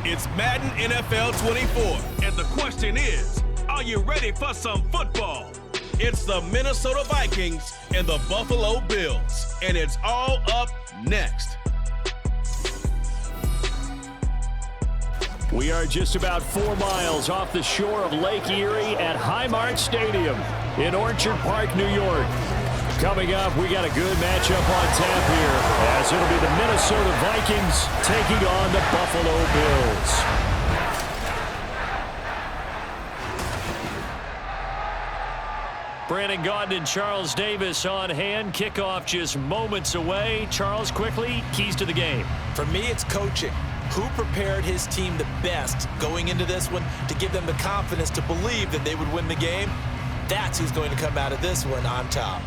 It's Madden NFL 24, and the question is, are you ready for some football? It's the Minnesota Vikings and the Buffalo Bills, and it's all up next. We are just about 4 miles off the shore of Lake Erie at Highmark Stadium in Orchard Park, New York. Coming up, we got a good matchup on tap here, as it'll be the Minnesota Vikings taking on the Buffalo Bills. Brandon Gaudin and Charles Davis on hand. Kickoff just moments away. Charles, quickly, keys to the game. For me, it's coaching. Who prepared his team the best going into this one to give them the confidence to believe that they would win the game? That's who's going to come out of this one on top.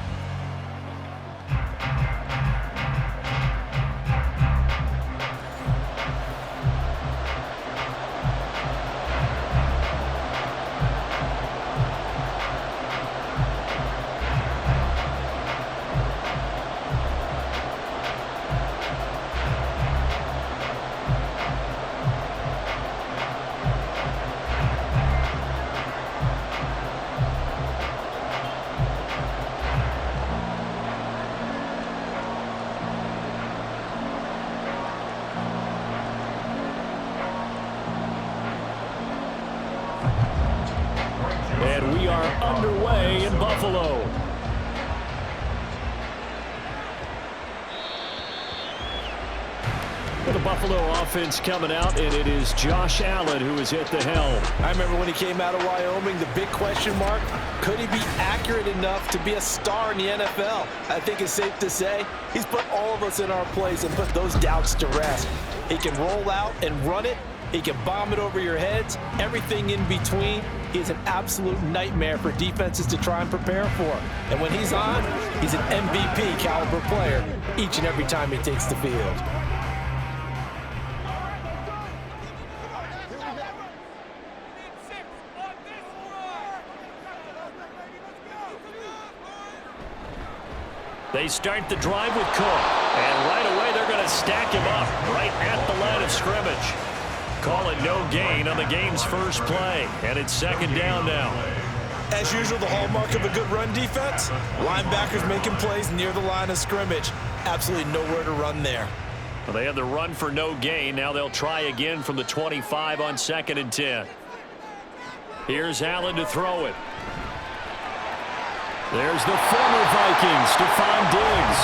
And we are underway in Buffalo. The Buffalo offense coming out, and it is Josh Allen who is at the helm. I remember when he came out of Wyoming, the big question mark, could he be accurate enough to be a star in the NFL? I think it's safe to say he's put all of us in our place and put those doubts to rest. He can roll out and run it. He can bomb it over your heads, everything in between. He's an absolute nightmare for defenses to try and prepare for. And when he's on, he's an MVP caliber player each and every time he takes the field. They start the drive with Cook, and right away they're going to stack him up right at the line of scrimmage. Call it no gain on the game's first play, and it's second down now. As usual, the hallmark of a good run defense, linebackers making plays near the line of scrimmage. Absolutely nowhere to run there. Well, they had the run for no gain. Now they'll try again from the 25 on 2nd and 10. Here's Allen to throw it. There's the former Vikings, Stephon Diggs.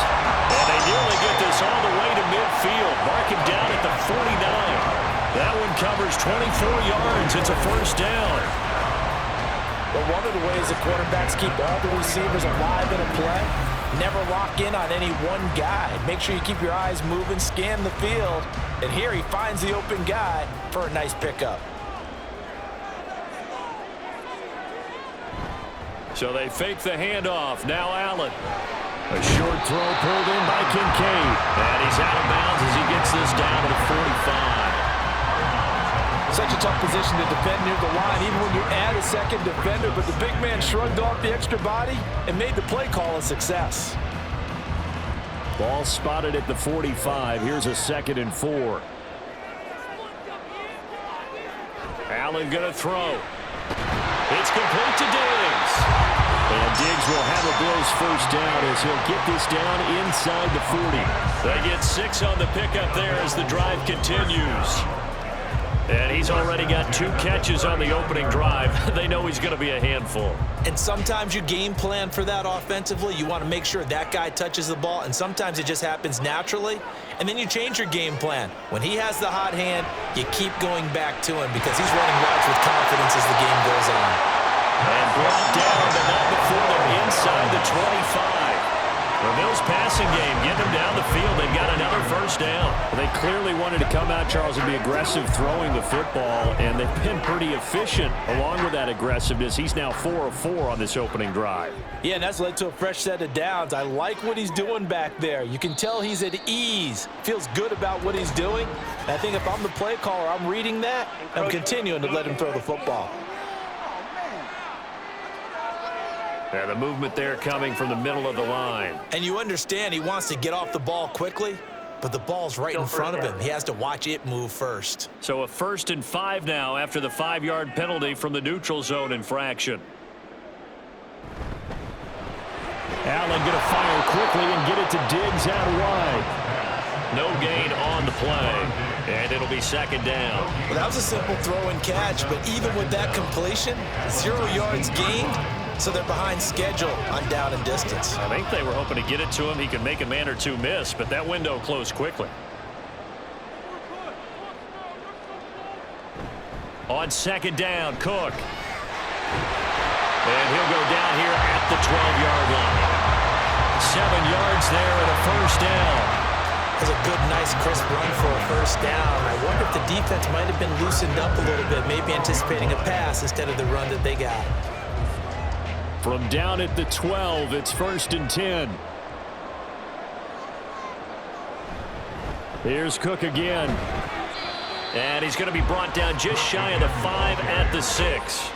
And they nearly get this all the way to midfield. Mark him down at the 49. That one covers 24 yards. It's a first down. Well, one of the ways the quarterbacks keep all the receivers alive in a play, never lock in on any one guy. Make sure you keep your eyes moving, scan the field. And here he finds the open guy for a nice pickup. So they fake the handoff. Now Allen. A short throw pulled in by Kincaid. And he's out of bounds as he gets this down to the 45. Such a tough position to defend near the line, even when you add a second defender. But the big man shrugged off the extra body and made the play call a success. Ball spotted at the 45. Here's a 2nd and 4. Allen going to throw. It's complete to Diggs. And Diggs will have a Bills first down as he'll get this down inside the 40. They get 6 on the pickup there as the drive continues. And he's already got 2 catches on the opening drive. They know he's going to be a handful. And sometimes you game plan for that offensively. You want to make sure that guy touches the ball, and sometimes it just happens naturally. And then you change your game plan. When he has the hot hand, you keep going back to him because he's running routes with confidence as the game goes on. And brought down, but not before they're inside the 25. The Bills passing game, getting them down the field. They've got another first down. Well, they clearly wanted to come out, Charles, and be aggressive throwing the football, and they've been pretty efficient along with that aggressiveness. He's now 4 of 4 on this opening drive. Yeah, and that's led to a fresh set of downs. I like what he's doing back there. You can tell he's at ease, feels good about what he's doing. And I think if I'm the play caller, I'm reading that, I'm continuing to let him throw the football. Yeah, the movement there coming from the middle of the line. And you understand he wants to get off the ball quickly, but the ball's right in front of him. He has to watch it move first. So a 1st and 5 now after the 5-yard penalty from the neutral zone infraction. Allen going to fire quickly and get it to Diggs out wide. No gain on the play, and it'll be 2nd down. Well, that was a simple throw and catch, but even with that completion, 0 yards gained, so they're behind schedule on down and distance. I think they were hoping to get it to him. He could make a man or two miss, but that window closed quickly. On 2nd down, Cook. And he'll go down here at the 12-yard line. 7 yards there and a 1st down. That was a good, nice, crisp run for a 1st down. I wonder if the defense might have been loosened up a little bit, maybe anticipating a pass instead of the run that they got. From down at the 12, it's 1st and 10. Here's Cook again. And he's going to be brought down just shy of the 5 at the 6.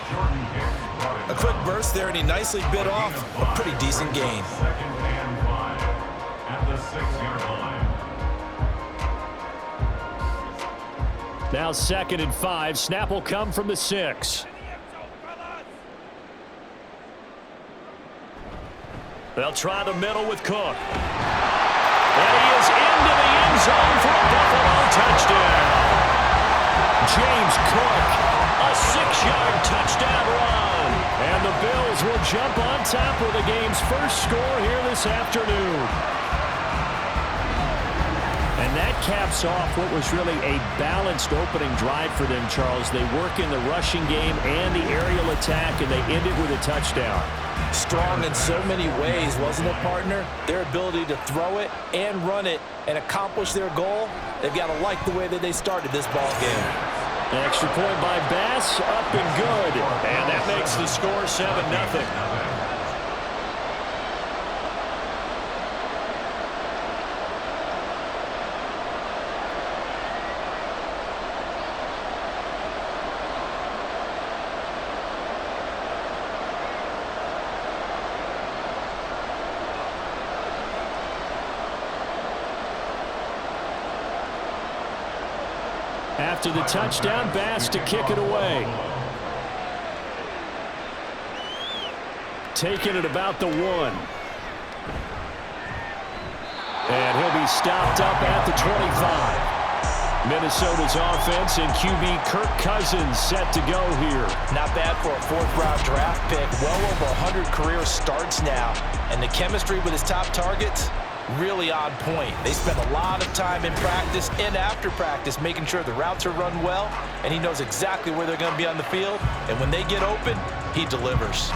A quick burst there, and he nicely bit off a pretty decent gain. Now 2nd and 5. Snap will come from the 6. They'll try the middle with Cook. And he is into the end zone for a Buffalo touchdown. James Cook, a 6-yard touchdown run. And the Bills will jump on top of the game's first score here this afternoon. And that caps off what was really a balanced opening drive for them, Charles. They work in the rushing game and the aerial attack, and they end it with a touchdown. Strong in so many ways, wasn't it, partner? Their ability to throw it and run it and accomplish their goal, they've got to like the way that they started this ball game. An extra point by Bass, up and good. And that makes the score 7-0. After the touchdown, Bass to kick it away. Taking it about the 1. And he'll be stopped up at the 25. Minnesota's offense and QB Kirk Cousins set to go here. Not bad for a 4th-round draft pick. Well over 100 career starts now. And the chemistry with his top targets, really on point. They spend a lot of time in practice and after practice making sure the routes are run well, and he knows exactly where they're going to be on the field. And when they get open, he delivers.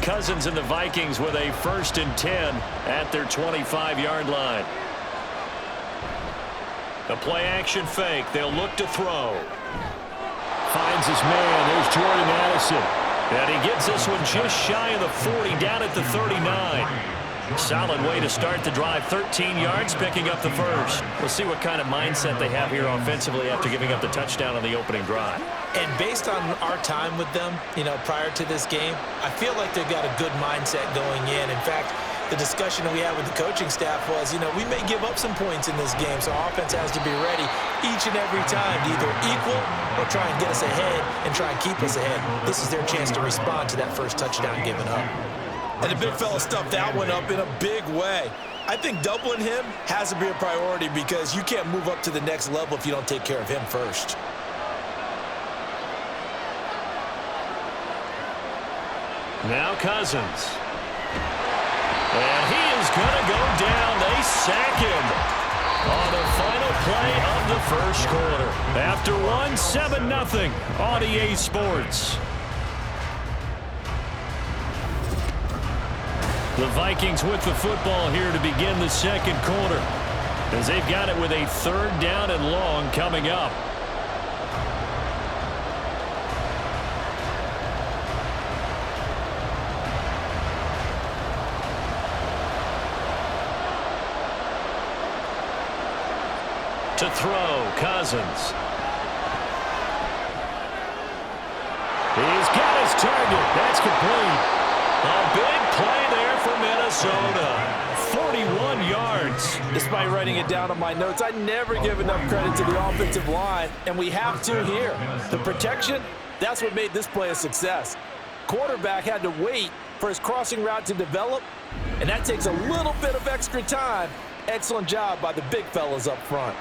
Cousins and the Vikings with a 1st and 10 at their 25-yard line. The play-action fake. They'll look to throw. Finds his man. There's Jordan Addison. And he gets this one just shy of the 40, down at the 39. Solid way to start the drive. 13 yards, picking up the 1st. We'll see what kind of mindset they have here offensively after giving up the touchdown on the opening drive. And based on our time with them, prior to this game, I feel like they've got a good mindset going in. In fact, the discussion that we had with the coaching staff was, we may give up some points in this game, so our offense has to be ready each and every time to either equal or try and get us ahead and try and keep us ahead. This is their chance to respond to that first touchdown given up. And the big fella stuffed that one up in a big way. I think doubling him has to be a priority because you can't move up to the next level if you don't take care of him first. Now Cousins. And he is going to go down. They sack him on the final play of the first quarter. After 7-0 on EA Sports. The Vikings with the football here to begin the second quarter, as they've got it with a 3rd down and long coming up. To throw, Cousins. He's got his target. That's complete. A big play there for Minnesota. 41 yards. Despite writing it down on my notes, I never give enough credit to the offensive line, and we have to here. The protection, that's what made this play a success. Quarterback had to wait for his crossing route to develop, and that takes a little bit of extra time. Excellent job by the big fellas up front.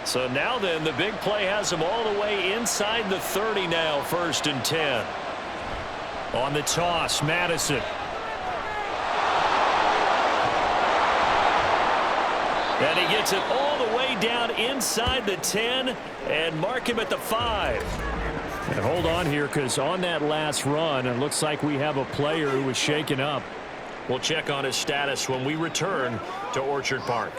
So now then, the big play has them all the way inside the 30 now, 1st and 10. On the toss, Madison. And he gets it all the way down inside the 10 and mark him at the 5. And hold on here, because on that last run, it looks like we have a player who was shaken up. We'll check on his status when we return to Orchard Park.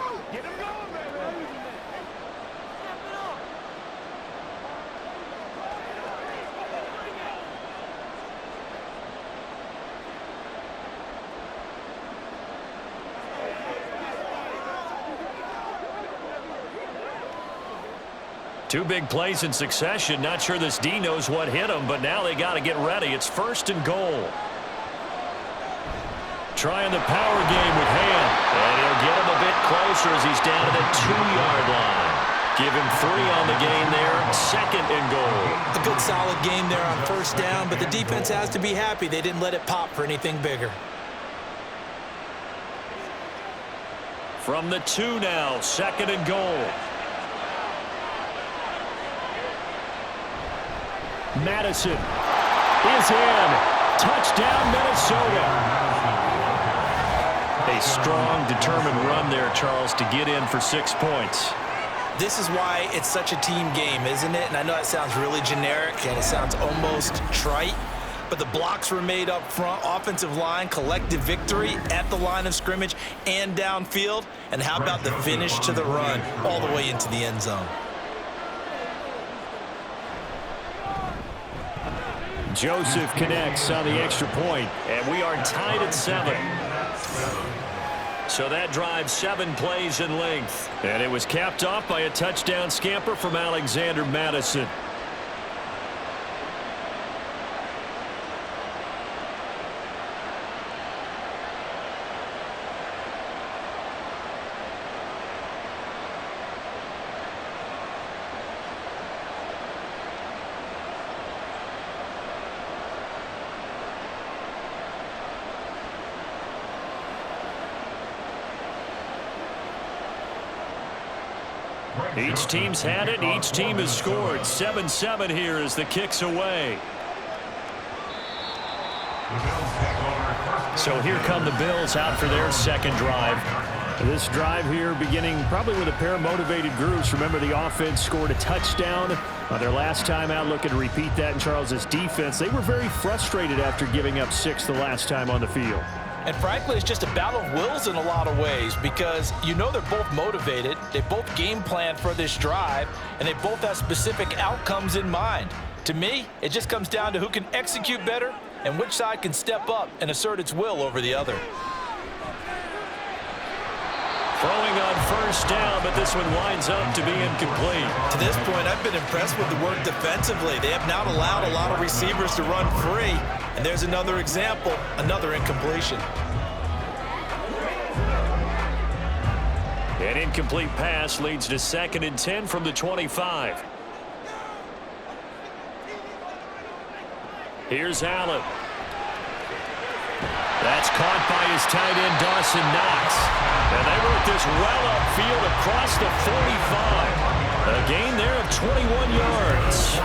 Two big plays in succession. Not sure this D knows what hit him, but now they got to get ready. It's 1st and goal. Trying the power game with Ham. And he'll get him a bit closer as he's down to the 2-yard line. Give him 3 on the gain there. 2nd and goal. A good solid game there on 1st down, but the defense has to be happy they didn't let it pop for anything bigger. From the 2 now, 2nd and goal. Madison is in. Touchdown, Minnesota. A strong, determined run there, Charles, to get in for 6 points. This is why it's such a team game, isn't it? And I know that sounds really generic and it sounds almost trite, but the blocks were made up front, offensive line, collective victory at the line of scrimmage and downfield. And how about the finish to the run all the way into the end zone? Joseph connects on the extra point, and we are tied at 7. So that drives 7 plays in length. And it was capped off by a touchdown scamper from Alexander Madison. Each team's had it. Each team has scored. 7-7 here as the kick's away. So here come the Bills out for their 2nd drive. This drive here beginning probably with a pair of motivated groups. Remember, the offense scored a touchdown on their last time out. Looking to repeat that in Charles's defense. They were very frustrated after giving up 6 the last time on the field. And frankly, it's just a battle of wills in a lot of ways because you know they're both motivated, they both game plan for this drive, and they both have specific outcomes in mind. To me, it just comes down to who can execute better and which side can step up and assert its will over the other. Throwing on 1st down, but this one winds up to be incomplete. To this point, I've been impressed with the work defensively. They have not allowed a lot of receivers to run free. And there's another example, another incompletion. An incomplete pass leads to 2nd and 10 from the 25. Here's Allen. That's caught by his tight end, Dawson Knox. And they work this well upfield across the 45. A gain there of 21 yards.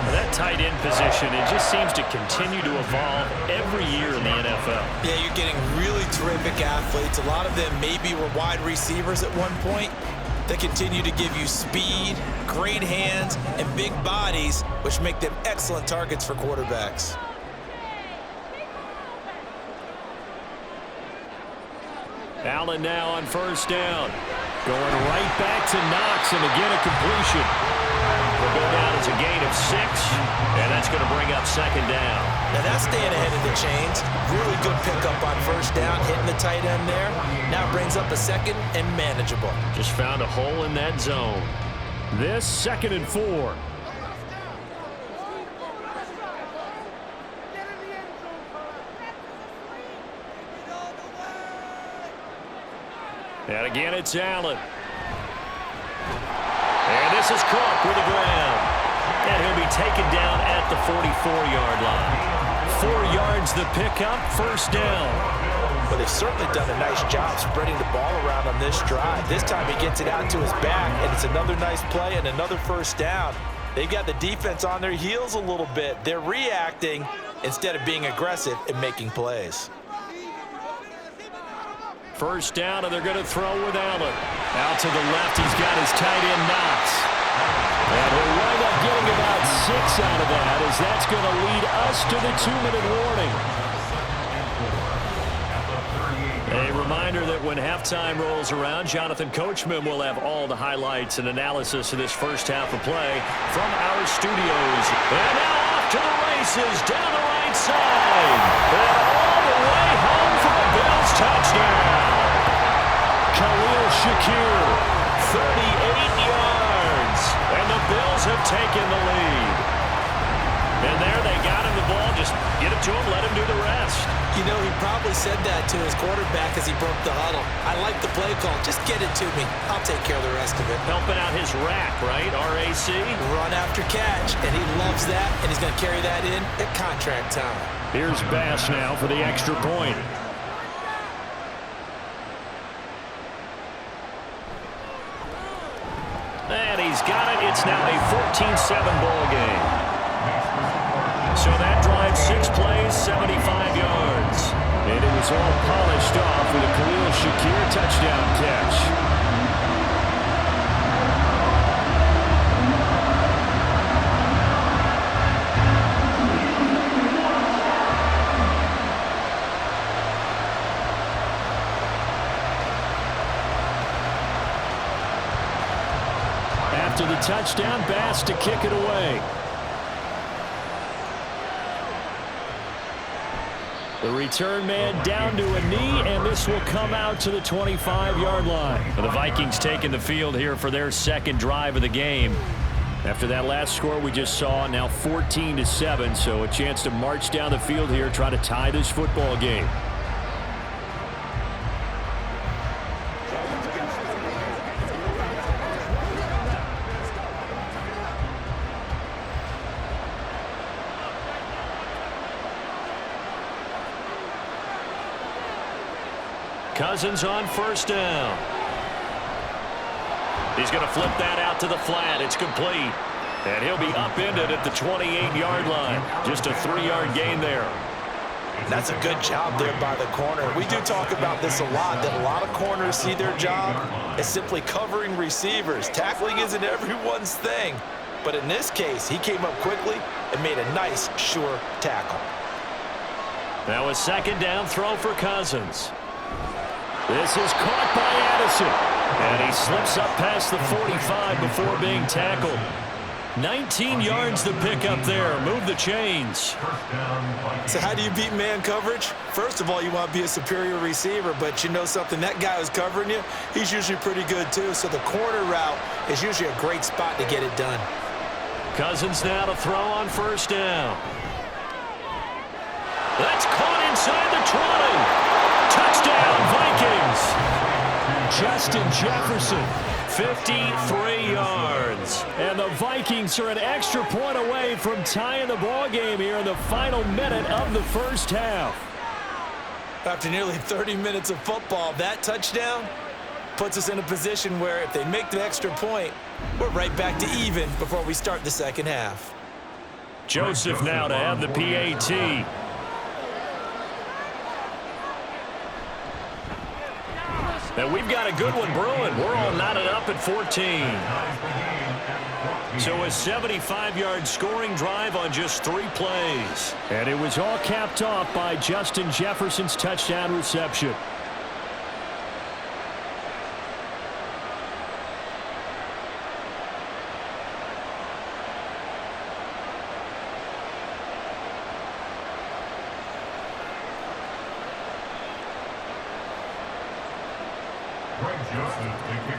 That tight end position, it just seems to continue to evolve every year in the NFL. Yeah, you're getting really terrific athletes. A lot of them maybe were wide receivers at one point. They continue to give you speed, great hands, and big bodies, which make them excellent targets for quarterbacks. Allen now on 1st down. Going right back to Knox, and again a completion. Will go down as a gain of 6, and that's going to bring up 2nd down. Now that's staying ahead of the chains. Really good pickup on 1st down, hitting the tight end there. Now brings up a 2nd and manageable. Just found a hole in that zone. This 2nd and 4. And again, it's Allen. And this is Cook with the ground. And he'll be taken down at the 44-yard line. 4 yards the pickup, first down. But they've certainly done a nice job spreading the ball around on this drive. This time he gets it out to his back, and it's another nice play and another first down. They've got the defense on their heels a little bit. They're reacting instead of being aggressive and making plays. First down, and they're going to throw with Allen. Out to the left, he's got his tight end Knox. And he'll wind up getting about 6 out of that, as that's going to lead us to the 2-minute warning. A reminder that when halftime rolls around, Jonathan Coachman will have all the highlights and analysis of this first half of play from our studios. And now off to the races down the right side. And all the way home for a Bills touchdown. Khalil Shakir, 38 yards. And the Bills have taken the lead. And there they got him the ball. Just get it to him, let him do the rest. You know, he probably said that to his quarterback as he broke the huddle. I like the play call. Just get it to me. I'll take care of the rest of it. Helping out his rack, right? RAC? Run after catch, and he loves that, and he's going to carry that in at contract time. Here's Bass now for the extra point. And he's got it. It's now a 14-7 ball game. So that drive, 6 plays, 75 yards. And it was all polished off with a Khalil Shakir touchdown catch. After the touchdown, Bass to kick it away. The return man down to a knee, and this will come out to the 25-yard line. The Vikings taking the field here for their second drive of the game. After that last score we just saw, now 14-7, so a chance to march down the field here, try to tie this football game. Cousins on first down. He's going to flip that out to the flat. It's complete. And he'll be upended at the 28-yard line. Just a 3-yard gain there. That's a good job there by the corner. We do talk about this a lot, that a lot of corners see their job as simply covering receivers. Tackling isn't everyone's thing. But in this case, he came up quickly and made a nice, sure tackle. Now a second down throw for Cousins. This is caught by Addison. And he slips up past the 45 before being tackled. 19 yards to pick up there. Move the chains. So how do you beat man coverage? First of all, you want to be a superior receiver, but you know something, that guy who's covering you, he's usually pretty good too. So the corner route is usually a great spot to get it done. Cousins now to throw on first down. That's caught inside the 20. Touchdown, Vikings. Justin Jefferson, 53 yards. And the Vikings are an extra point away from tying the ball game here in the final minute of the first half. After nearly 30 minutes of football, that touchdown puts us in a position where if they make the extra point, we're right back to even before we start the second half. Joseph now to have the PAT. And we've got a good one brewing. We're all knotted up at 14. So a 75-yard scoring drive on just 3 plays. And it was all capped off by Justin Jefferson's touchdown reception.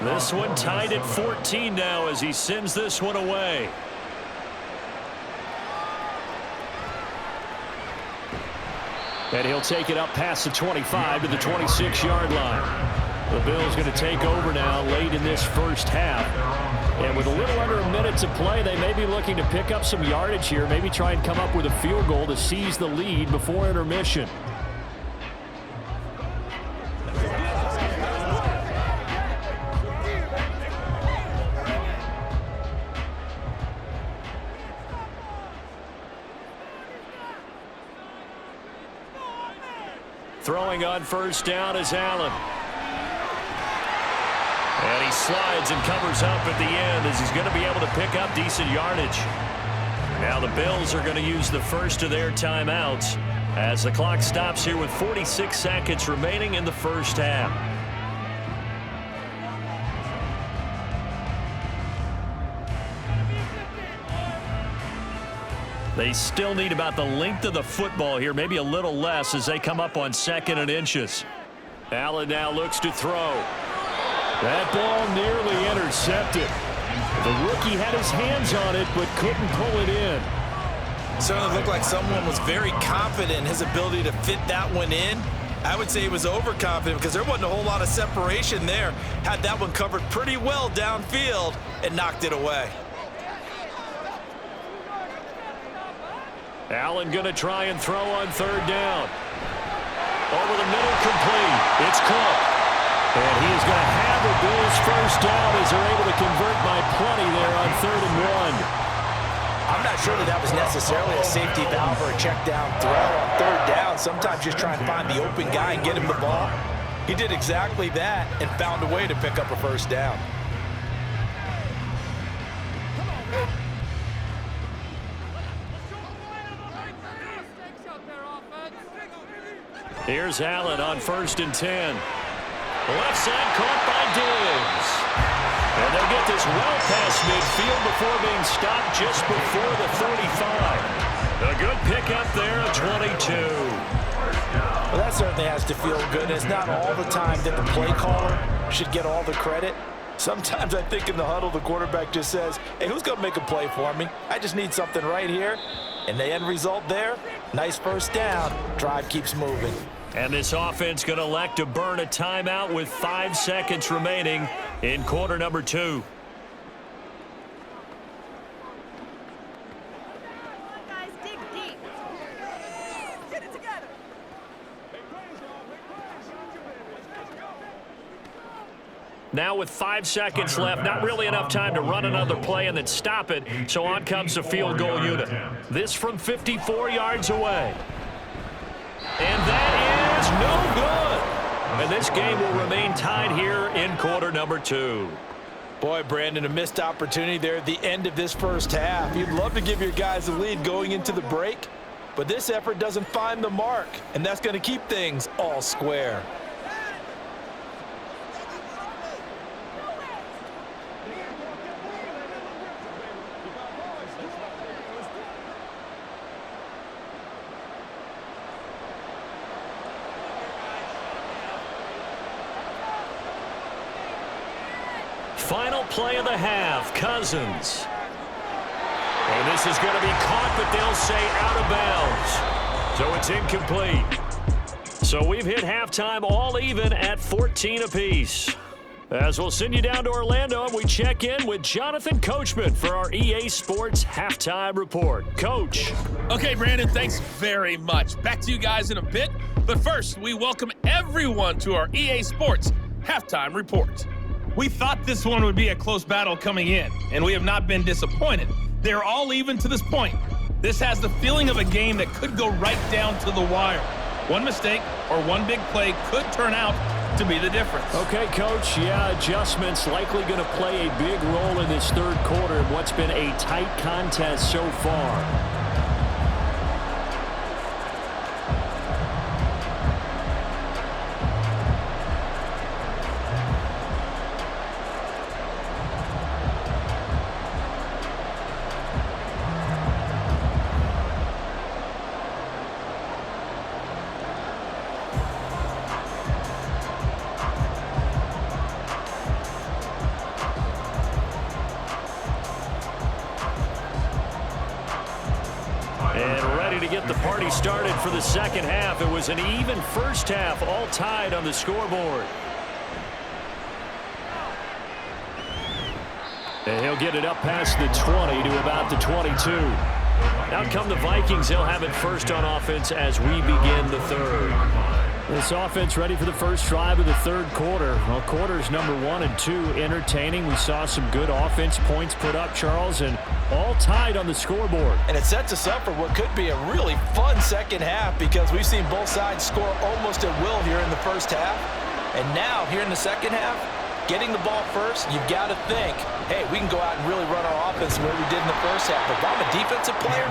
This one tied at 14 now as he sends this one away. And he'll take it up past the 25 to the 26-yard line. The Bills going to take over now late in this first half. And with a little under a minute to play, they may be looking to pick up some yardage here, maybe try and come up with a field goal to seize the lead before intermission. Throwing on first down is Allen. And he slides and covers up at the end as he's going to be able to pick up decent yardage. Now the Bills are going to use the first of their timeouts as the clock stops here with 46 seconds remaining in the first half. They still need about the length of the football here, maybe a little less as they come up on 2nd and inches. Allen now looks to throw. That ball nearly intercepted. The rookie had his hands on it but couldn't pull it in. Certainly looked like someone was very confident in his ability to fit that one in. I would say he was overconfident because there wasn't a whole lot of separation there. Had that one covered pretty well downfield and knocked it away. Allen going to try and throw on 3rd down. Over the middle, complete. It's caught. And he is going to have the Bills first down as they're able to convert by plenty there on 3rd and 1. I'm not sure that was necessarily a safety valve or a check down throw on 3rd down. Sometimes just try and find the open guy and get him the ball. He did exactly that and found a way to pick up a first down. Here's Allen on 1st and 10. Left side caught by Diggs. And they'll get this well past midfield before being stopped just before the 35. A good pickup there at 22. Well, that certainly has to feel good. And it's not all the time that the play caller should get all the credit. Sometimes I think in the huddle, the quarterback just says, hey, who's going to make a play for me? I just need something right here. And the end result there, nice first down. Drive keeps moving. And this offense going to elect to burn a timeout with 5 seconds remaining in quarter number 2. Guys, dig deep. Get it together. Now with 5 seconds left, not really enough time to run another play and then stop it, so on comes the field goal unit. This from 54 yards away. And that is no good. And this game will remain tied here in quarter number 2. Boy, Brandon, a missed opportunity there at the end of this first half. You'd love to give your guys a lead going into the break, but this effort doesn't find the mark, and that's going to keep things all square. Final play of the half, Cousins. And this is going to be caught, but they'll say out of bounds. So it's incomplete. So we've hit halftime all even at 14 apiece. As we'll send you down to Orlando, and we check in with Jonathan Coachman for our EA Sports Halftime Report. Coach. Okay, Brandon, thanks very much. Back to you guys in a bit. But first, we welcome everyone to our EA Sports Halftime Report. We thought this one would be a close battle coming in, and we have not been disappointed. They're all even to this point. This has the feeling of a game that could go right down to the wire. One mistake or one big play could turn out to be the difference. Okay, Coach, yeah, adjustments likely going to play a big role in this third quarter in what's been a tight contest so far. Started for the second half. It was an even first half, all tied on the scoreboard. And he'll get it up past the 20 to about the 22. Out come the Vikings. They'll have it first on offense as we begin the third. This offense ready for the first drive of the third quarter. Well, quarters number 1 and 2 entertaining. We saw some good offense points put up, Charles, and all tied on the scoreboard. And it sets us up for what could be a really fun second half because we've seen both sides score almost at will here in the first half. And now, here in the second half, getting the ball first, you've got to think, hey, we can go out and really run our offense the way we did in the first half. But if I'm a defensive player,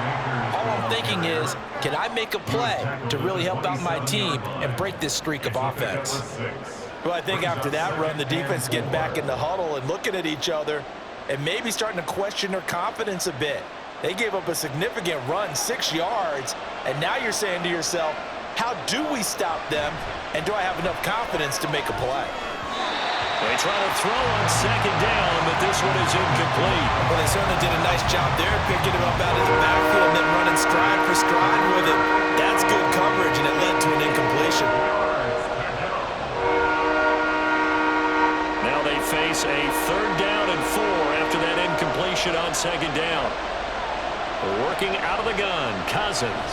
all I'm thinking is, can I make a play to really help out my team and break this streak of offense? Well, I think after that run, the defense is getting back in the huddle and looking at each other and maybe starting to question their confidence a bit. They gave up a significant run, 6 yards, and now you're saying to yourself, how do we stop them, and do I have enough confidence to make a play? They try to throw on second down, but this one is incomplete. Well, they certainly did a nice job there, picking him up out of the backfield and then running stride for stride with him. That's good coverage, and it led to an incompletion. Now they face a 3rd down and 4 after that incompletion on second down. Working out of the gun, Cousins.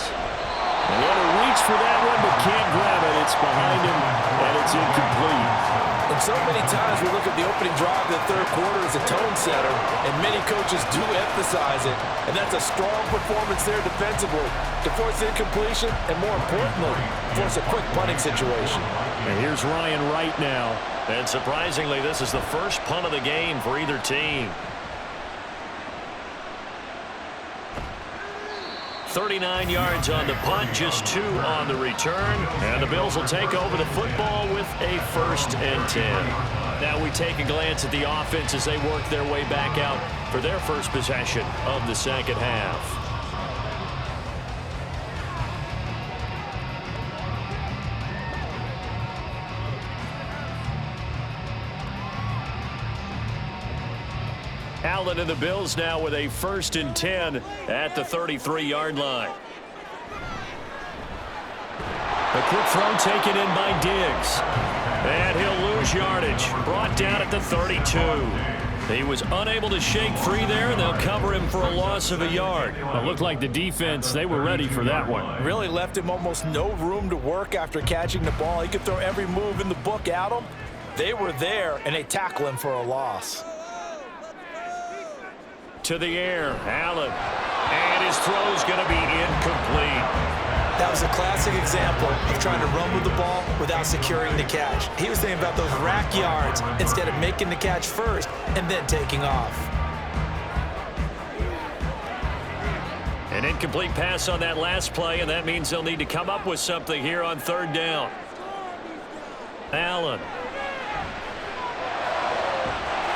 They want to reach for that one, but can't grab it. It's behind him, and it's incomplete. And so many times we look at the opening drive of the third quarter as a tone setter, and many coaches do emphasize it. And that's a strong performance there defensively to force incompletion and, more importantly, force a quick punting situation. And here's Ryan Wright now. And surprisingly, this is the first punt of the game for either team. 39 yards on the punt, just 2 on the return. And the Bills will take over the football with a 1st and 10. Now we take a glance at the offense as they work their way back out for their first possession of the second half. Allen and the Bills now with a 1st and 10 at the 33-yard line. A quick throw taken in by Diggs. And he'll lose yardage. Brought down at the 32. He was unable to shake free there, and they'll cover him for a loss of a yard. It looked like the defense, they were ready for that one. Really left him almost no room to work after catching the ball. He could throw every move in the book at him. They were there, and they tackle him for a loss. To the air, Allen. And his throw's going to be incomplete. That was a classic example of trying to run with the ball without securing the catch. He was thinking about those rack yards instead of making the catch first and then taking off. An incomplete pass on that last play, and that means they'll need to come up with something here on 3rd down. Allen.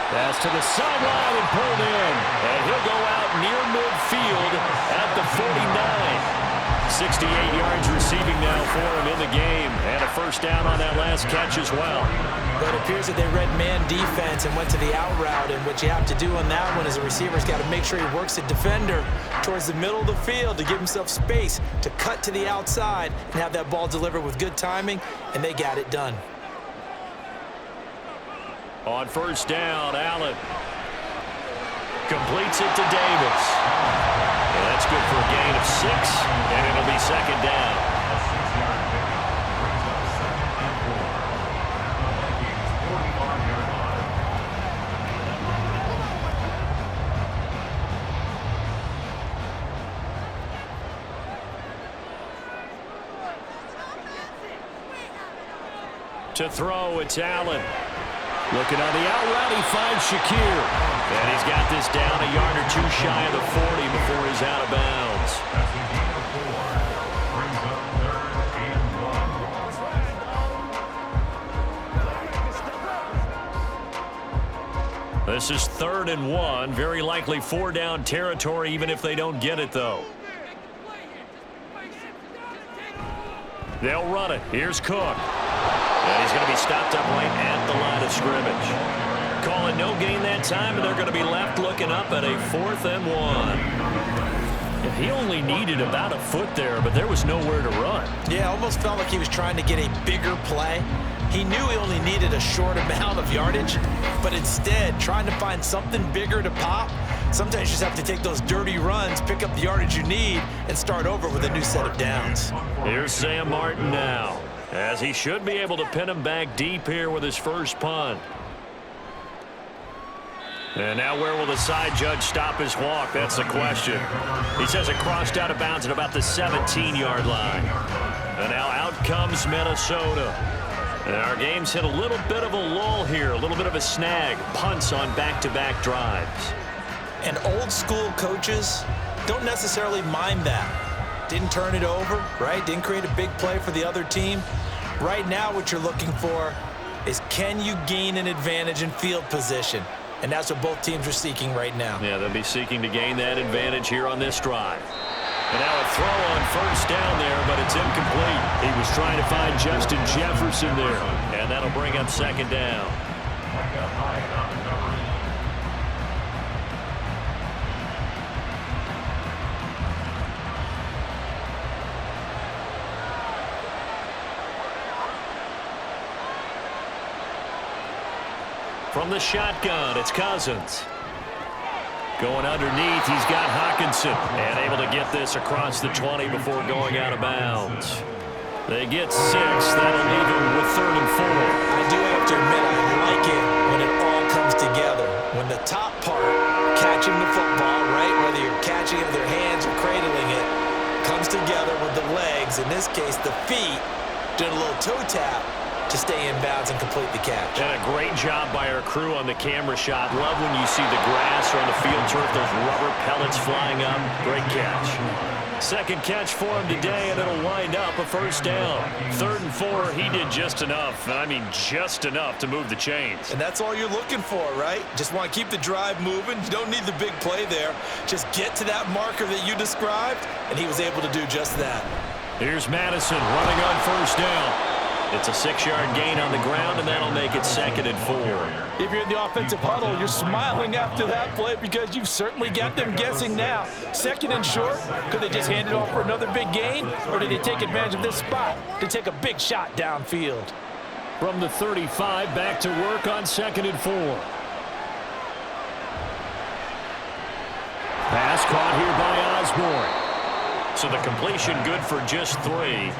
Pass to the sideline and pulled in. And he'll go out near midfield at the 49. 68 yards receiving now for him in the game. And a 1st down on that last catch as well. But it appears that they read man defense and went to the out route. And what you have to do on that one is a receiver's got to make sure he works the defender towards the middle of the field to give himself space to cut to the outside and have that ball delivered with good timing. And they got it done. On 1st down, Allen completes it to Davis. And that's good for a gain of 6, and it'll be 2nd down. To throw, it's Allen. Looking on the out route, he finds Shakir. And he's got this down a yard or 2 shy of the 40 before he's out of bounds. This is 3rd and 1. Very likely 4 down territory, even if they don't get it, though. They'll run it. Here's Cook. And he's going to be stopped up right at the line of scrimmage. Call it no gain that time, and they're going to be left looking up at a 4th and 1. He only needed about a foot there, but there was nowhere to run. Yeah, almost felt like he was trying to get a bigger play. He knew he only needed a short amount of yardage, but instead, trying to find something bigger to pop, sometimes you just have to take those dirty runs, pick up the yardage you need, and start over with a new set of downs. Here's Sam Martin now, as he should be able to pin him back deep here with his first punt. And now where will the side judge stop his walk? That's the question. He says it crossed out of bounds at about the 17-yard line. And now out comes Minnesota. And our game's hit a little bit of a lull here, a little bit of a snag. Punts on back-to-back drives. And old school coaches don't necessarily mind that. Didn't turn it over, right? Didn't create a big play for the other team. Right now what you're looking for is, can you gain an advantage in field position? And that's what both teams are seeking right now. Yeah, they'll be seeking to gain that advantage here on this drive. And now a throw on first down there, but it's incomplete. He was trying to find Justin Jefferson there, and that'll bring up second down. From the shotgun, it's Cousins. Going underneath, he's got Hockenson, and able to get this across the 20 before going out of bounds. They get 6. That'll leave him with 3rd and 4. I do have to admit, I like it when it all comes together. When the top part, catching the football, right, whether you're catching it with your hands or cradling it, comes together with the legs, in this case the feet, doing a little toe tap to stay in bounds and complete the catch. And a great job by our crew on the camera shot. Love when you see the grass or on the field turf, those rubber pellets flying up. Great catch. Second catch for him today, and it'll wind up a first down. 3rd and 4, he did just enough. I mean, just enough to move the chains. And that's all you're looking for, right? Just want to keep the drive moving. You don't need the big play there. Just get to that marker that you described, and he was able to do just that. Here's Madison running on first down. It's a 6-yard gain on the ground, and that'll make it 2nd and 4. If you're in the offensive huddle, you're smiling after that play because you've certainly got them guessing now. 2nd and short, could they just hand it off for another big gain, or did they take advantage of this spot to take a big shot downfield? From the 35, back to work on 2nd and 4. Pass caught here by Osborne. So the completion good for just 3.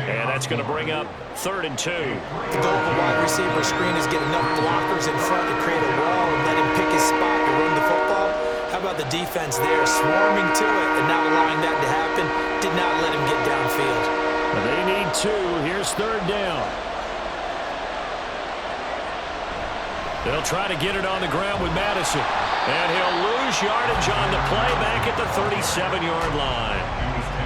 And that's going to bring up 3rd and 2. The goal of a wide receiver screen is get enough blockers in front to create a wall and let him pick his spot to run the football. How about the defense there, swarming to it and not allowing that to happen? Did not let him get downfield. They need 2. Here's 3rd down. They'll try to get it on the ground with Madison. And he'll lose yardage on the play back at the 37-yard line.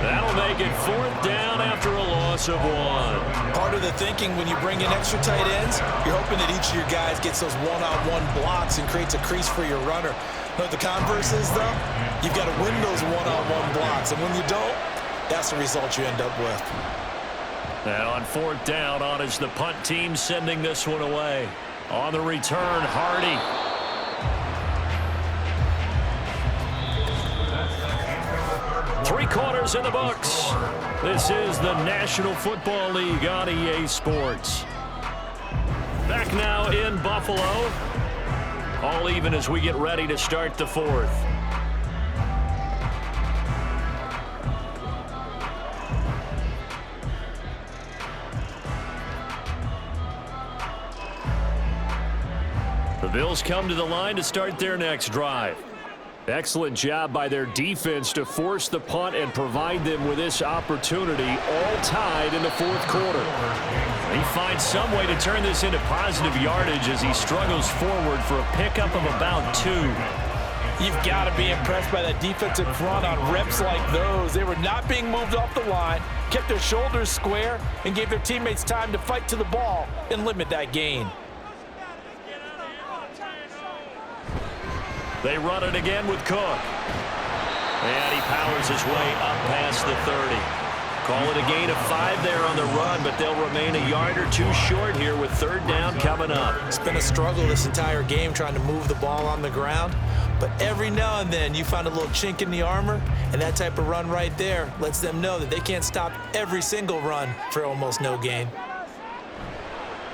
That'll make it 4th down after a loss of 1. Part of the thinking when you bring in extra tight ends, you're hoping that each of your guys gets those one-on-one blocks and creates a crease for your runner. But the converse is, though, you've got to win those one-on-one blocks. And when you don't, that's the result you end up with. And on 4th down, on is the punt team sending this one away. On the return, Hardy. Three-quarters in the books. This is the National Football League on EA Sports. Back now in Buffalo. All even as we get ready to start the 4th. The Bills come to the line to start their next drive. Excellent job by their defense to force the punt and provide them with this opportunity, all tied in the 4th quarter. He finds some way to turn this into positive yardage as he struggles forward for a pickup of about 2. You've got to be impressed by that defensive front on reps like those. They were not being moved off the line, kept their shoulders square, and gave their teammates time to fight to the ball and limit that gain. They run it again with Cook. And he powers his way up past the 30. Call it a gain of 5 there on the run, but they'll remain a yard or 2 short here with 3rd down coming up. It's been a struggle this entire game trying to move the ball on the ground. But every now and then you find a little chink in the armor, and that type of run right there lets them know that they can't stop every single run for almost no gain.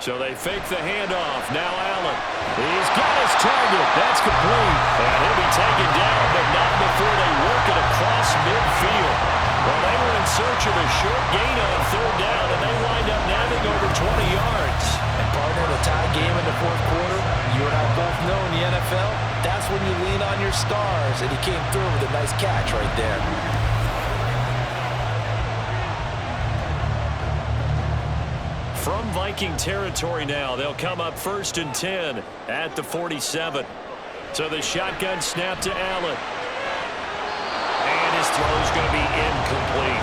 So they fake the handoff. Now Allen. He's got his target. That's complete. And he'll be taken down, but not before they work it across midfield. Well, they were in search of a short gain on third down, and they wind up nabbing over 20 yards. And partner, in a tie game in the fourth quarter, you and I both know in the NFL, that's when you lean on your stars, and he came through with a nice catch right there. From Viking territory now, they'll come up 1st and 10 at the 47. So the shotgun snap to Allen. And his throw's going to be incomplete.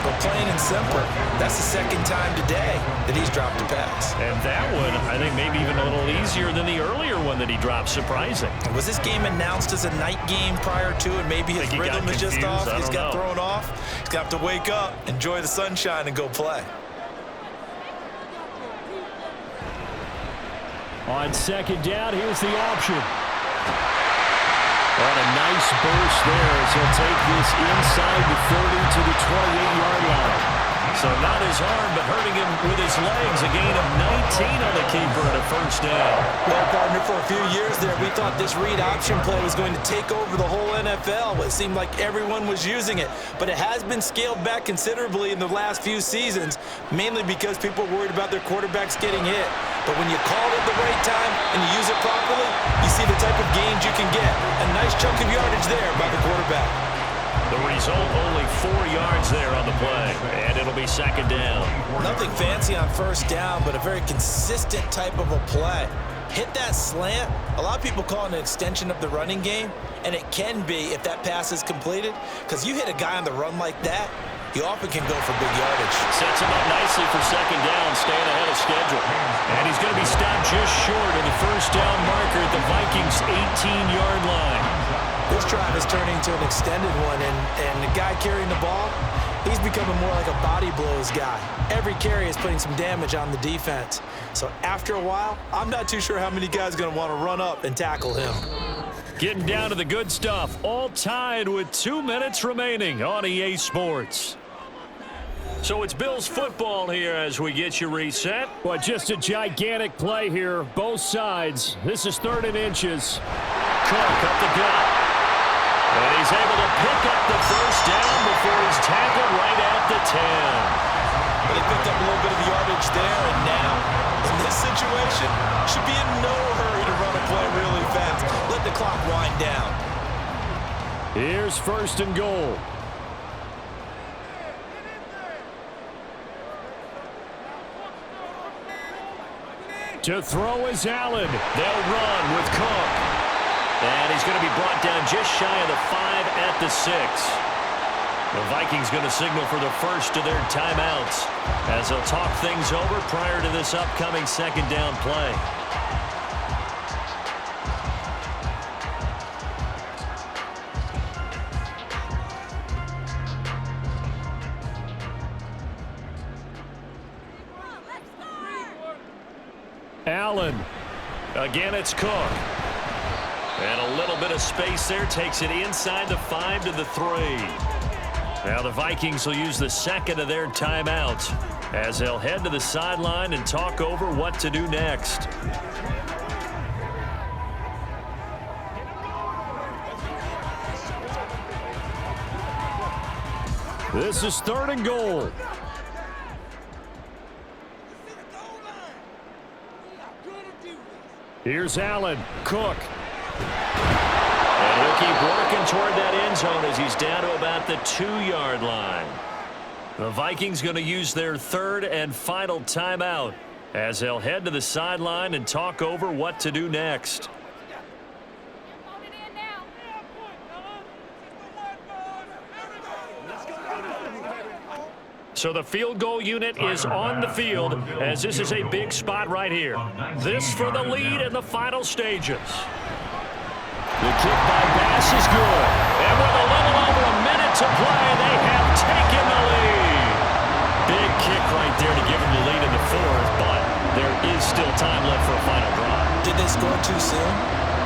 But plain and simple, that's the second time today that he's dropped a pass. And that one, I think, maybe even a little easier than the earlier one that he dropped. Surprising. Was this game announced as a night game prior to, and maybe his rhythm is just off? He's got thrown off. He's going to have to wake up, enjoy the sunshine, and go play. On second down, here's the option. And a nice burst there as he'll take this inside the 30 to the 28-yard line. So not his arm, but hurting him with his legs. A gain of 19 on the keeper and a first down. Well, partner, for a few years there, we thought this read option play was going to take over the whole NFL. It seemed like everyone was using it. But it has been scaled back considerably in the last few seasons, mainly because people are worried about their quarterbacks getting hit. But when you call it at the right time and you use it properly, you see the type of gains you can get. A nice chunk of yardage there by the quarterback. The result, only 4 yards there on the play, and it'll be second down. Nothing fancy on first down, but a very consistent type of a play. Hit that slant. A lot of people call it an extension of the running game, and it can be if that pass is completed, because you hit a guy on the run like that, you often can go for big yardage. Sets him up nicely for second down, staying ahead of schedule. And he's going to be stopped just short of the first down marker at the Vikings' 18-yard line. This drive is turning to an extended one, and the guy carrying the ball, he's becoming more like a body blows guy. Every carry is putting some damage on the defense. So after a while, I'm not too sure how many guys are going to want to run up and tackle him. Getting down to the good stuff, all tied with 2 minutes remaining on EA Sports. So it's Bills football here as we get you reset. Well, just a gigantic play here, both sides. This is 3rd and inches. Cook up the gut. And he's able to pick up the first down before he's tackled right at the 10. But he picked up a little bit of yardage there, and now, in this situation, should be in no hurry to run a play really fast. Let the clock wind down. Here's 1st and goal. To throw is Allen. They'll run with Cook. And he's going to be brought down just shy of the 5 at the 6. The Vikings going to signal for the first of their timeouts as they'll talk things over prior to this upcoming second down play. Allen. Again, it's Cook. And a little bit of space there takes it inside the 5 to the 3. Now the Vikings will use the second of their timeouts as they'll head to the sideline and talk over what to do next. This is 3rd and goal. Here's Allen. Cook. And he'll keep working toward that end zone as he's down to about the 2-yard line. The Vikings going to use their 3rd and final timeout as they'll head to the sideline and talk over what to do next. So the field goal unit is on the field as this is a big spot right here. This for the lead in the final stages. The kick by Bass is good. And with a little over a minute to play, they have taken the lead. Big kick right there to give them the lead in the 4th, but there is still time left for a final drive. Did they score too soon?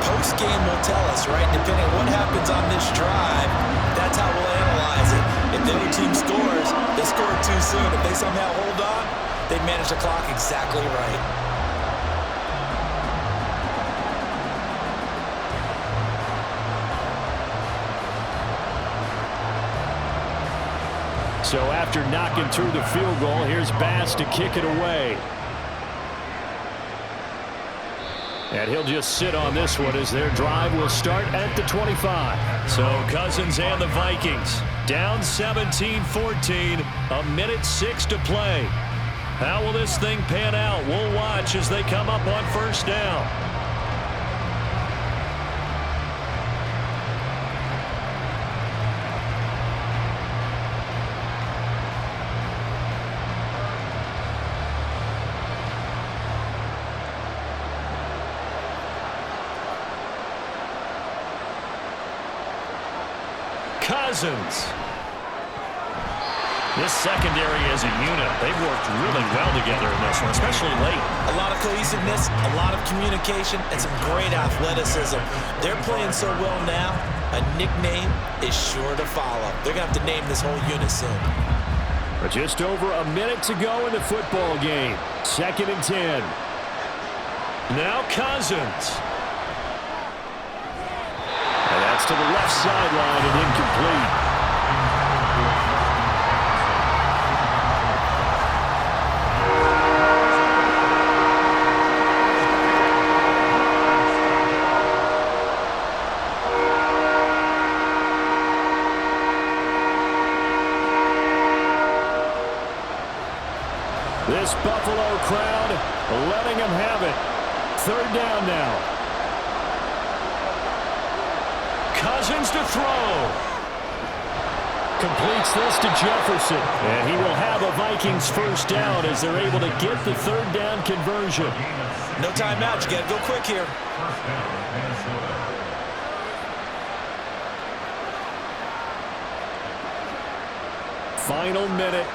Post-game will tell us, right? Depending on what happens on this drive, that's how we'll analyze it. If the other team scores, they scored too soon. If they somehow hold on, they manage the clock exactly right. So after knocking through the field goal, here's Bass to kick it away. And he'll just sit on this one as their drive will start at the 25. So Cousins and the Vikings down 17-14, a minute 6 to play. How will this thing pan out? We'll watch as they come up on first down. Cousins. This secondary as a unit, they've worked really well together in this one, especially late. A lot of cohesiveness, a lot of communication, and some great athleticism. They're playing so well now, a nickname is sure to follow. They're going to have to name this whole unit soon. But just over a minute to go in the football game. 2nd and 10. Now Cousins. And that's to the left sideline and incomplete. This Buffalo crowd letting them have it. 3rd down now. Cousins to throw. Completes this to Jefferson. And he will have a Vikings first down as they're able to get the 3rd down conversion. No timeout. You got to go quick here. Final minute.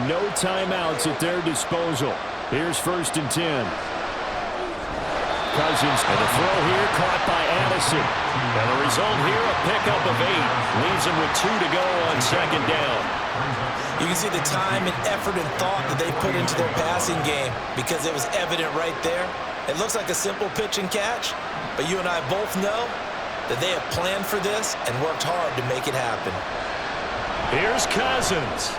No timeouts at their disposal. Here's 1st and 10. Cousins, and the throw here caught by Addison. And the result here, a pickup of 8. Leaves him with 2 to go on 2nd down. You can see the time and effort and thought that they put into their passing game because it was evident right there. It looks like a simple pitch and catch, but you and I both know that they have planned for this and worked hard to make it happen. Here's Cousins.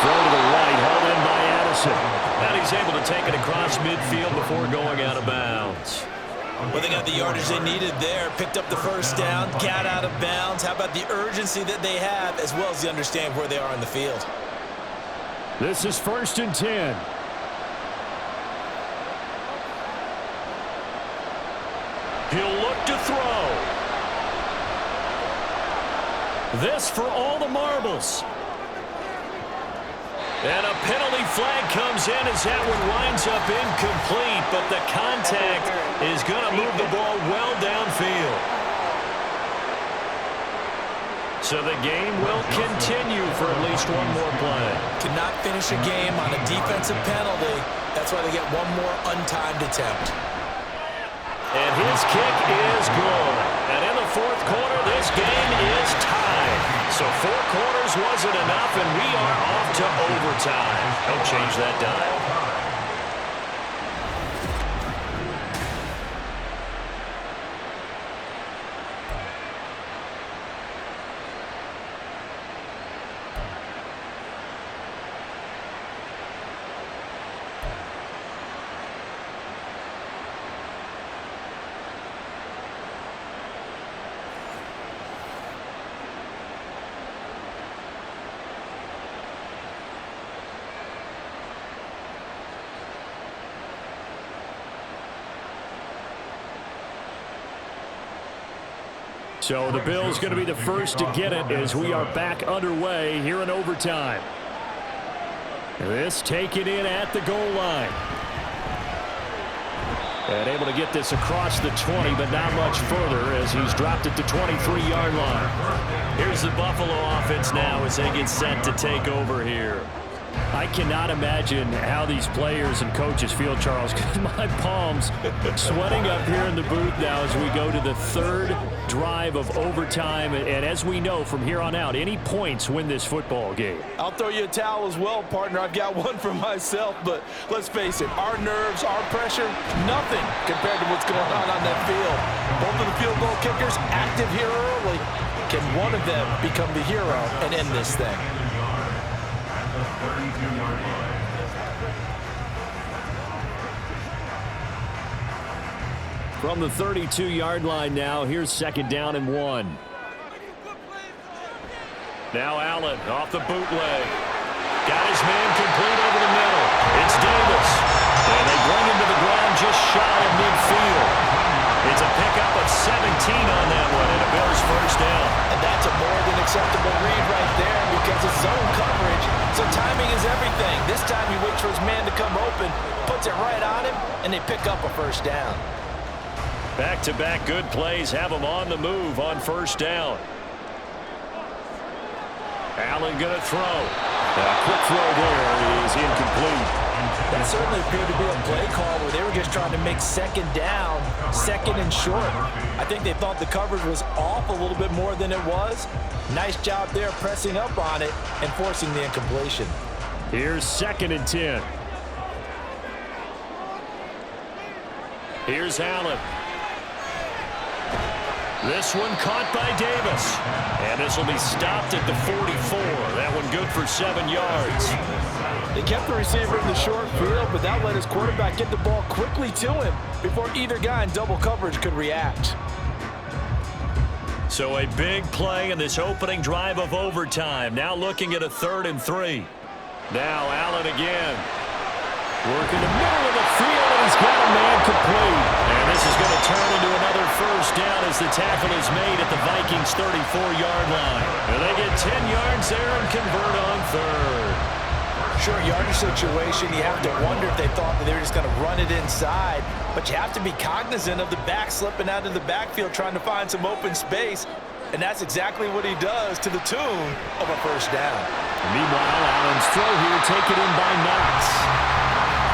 Throw to the right, hauled in by Addison. And he's able to take it across midfield before going out of bounds. Well, they got the yardage they needed there, picked up the first down, got out of bounds. How about the urgency that they have, as well as the understand where they are in the field? This is 1st and 10. He'll look to throw. This for all the marbles. And a penalty flag comes in as that one winds up incomplete, but the contact is going to move the ball well downfield. So the game will continue for at least one more play. Cannot finish a game on a defensive penalty. That's why they get one more untimed attempt. And his kick is good. And in the 4th quarter, this game is tied. So 4 quarters wasn't enough, and we are off to overtime. Don't change that dial. So the Bills going to be the first to get it as we are back underway here in overtime. This taken in at the goal line. And able to get this across the 20, but not much further as he's dropped it to 23-yard line. Here's the Buffalo offense now as they get set to take over here. I cannot imagine how these players and coaches feel, Charles, because my palms sweating up here in the booth now as we go to the third drive of overtime. And as we know from here on out, any points win this football game. I'll throw you a towel as well, partner. I've got one for myself, but let's face it, our nerves, our pressure, nothing compared to what's going on that field. Both of the field goal kickers active here early. Can one of them become the hero and end this thing? From the 32-yard line now, here's 2nd down and 1. Now Allen off the bootleg. Got his man complete over the middle. It's Davis. And they bring him to the ground just shy of midfield. It's a pickup of 17 on that one, and a Bills first down. And that's a more than acceptable read right there because it's zone coverage. So timing is everything. This time he waits for his man to come open, puts it right on him, and they pick up a first down. Back-to-back good plays have them on the move on first down. Allen going to throw. A quick throw there is incomplete. That certainly appeared to be a play call where they were just trying to make 2nd down, 2nd and short. I think they thought the coverage was off a little bit more than it was. Nice job there pressing up on it and forcing the incompletion. Here's 2nd and 10. Here's Allen. This one caught by Davis. And this will be stopped at the 44. That one good for 7 yards. They kept the receiver in the short field, but that let his quarterback get the ball quickly to him before either guy in double coverage could react. So a big play in this opening drive of overtime. Now looking at a 3rd and 3. Now Allen again. Working the middle of the field, and he's got a man complete. And this is going to turn into another first down as the tackle is made at the Vikings' 34-yard line. And they get 10 yards there and convert on 3rd. Short yardage situation, you have to wonder if they thought that they were just going to run it inside. But you have to be cognizant of the back slipping out of the backfield trying to find some open space. And that's exactly what he does to the tune of a first down. Meanwhile, Allen's throw here taken in by Knox.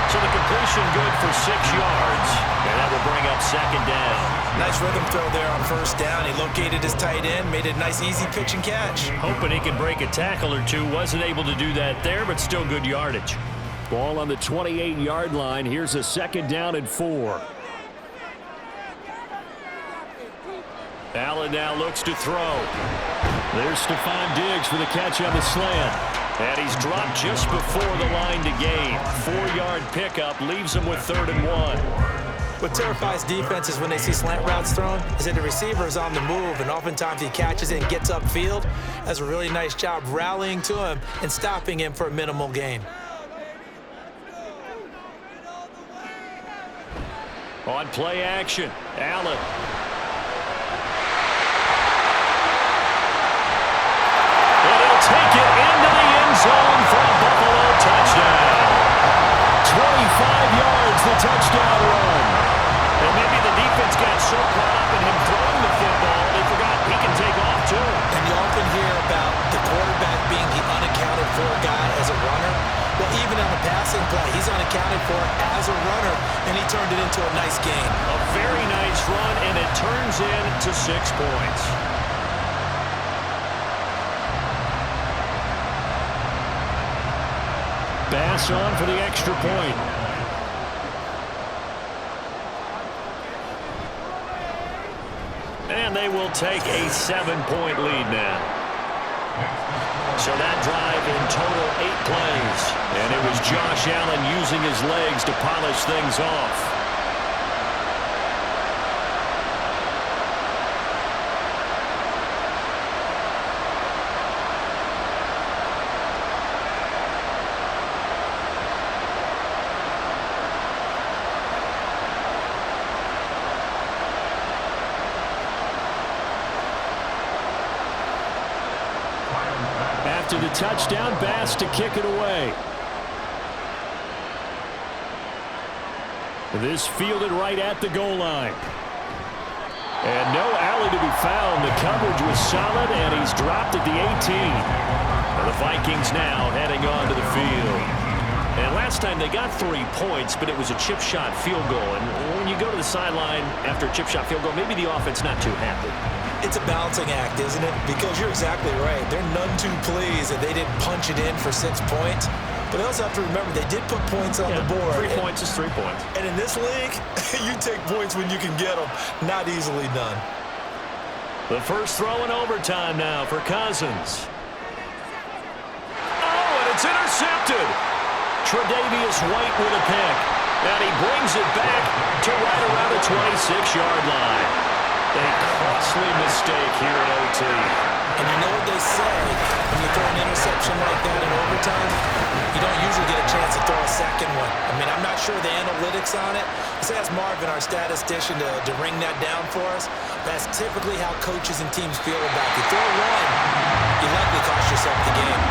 So the completion good for 6 yards. And that will bring up 2nd down. Nice rhythm throw there on first down. He located his tight end, made it a nice easy pitch and catch. Hoping he can break a tackle or two. Wasn't able to do that there, but still good yardage. Ball on the 28-yard line. Here's a 2nd down and 4. Allen now looks to throw. There's Stephon Diggs for the catch on the slant. And he's dropped just before the line to gain. 4-yard pickup leaves him with 3rd and 1. What terrifies defenses when they see slant routes thrown is that the receiver is on the move, and oftentimes he catches it and gets upfield. Does a really nice job rallying to him and stopping him for a minimal gain. On play action, Allen. And he'll take it into the end zone for a Buffalo touchdown. 25 yards, the touchdown run. And maybe the defense got so caught up in him throwing the football, they forgot he can take off too. And you often hear about the quarterback being the unaccounted for guy as a runner. Well, even on the passing play, he's unaccounted for as a runner, and he turned it into a nice gain. A very nice run, and it turns into 6 points. Bass on for the extra point. And they will take a 7-point lead now. So that drive in total 8 plays. And it was Josh Allen using his legs to polish things off. After the touchdown, Bass to kick it away. This fielded right at the goal line. And no alley to be found. The coverage was solid, and he's dropped at the 18. The Vikings now heading on to the field. And last time they got 3 points, but it was a chip shot field goal. And when you go to the sideline after a chip shot field goal, maybe the offense not too happy. It's a balancing act, isn't it? Because you're exactly right. They're none too pleased that they didn't punch it in for 6 points. But they also have to remember they did put points on the board. 3 points is 3 points. And in this league, you take points when you can get them. Not easily done. The first throw in overtime now for Cousins. Oh, and it's intercepted. Tre'Davious White with a pick. And he brings it back to right around the 26-yard line. A costly mistake here at OT. And you know what they say, when you throw an interception like that in overtime, you don't usually get a chance to throw a second one. I mean, I'm not sure the analytics on it. Let's ask Marvin, our statistician, to ring that down for us. That's typically how coaches and teams feel about it. You throw one, you likely cost yourself the game.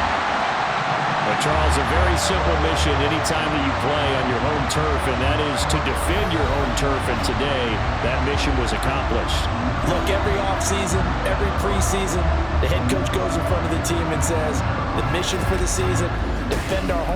But Charles, a very simple mission anytime that you play on your home turf, and that is to defend your home turf. And today, that mission was accomplished. Look, every offseason, every preseason, the head coach goes in front of the team and says, the mission for the season, defend our home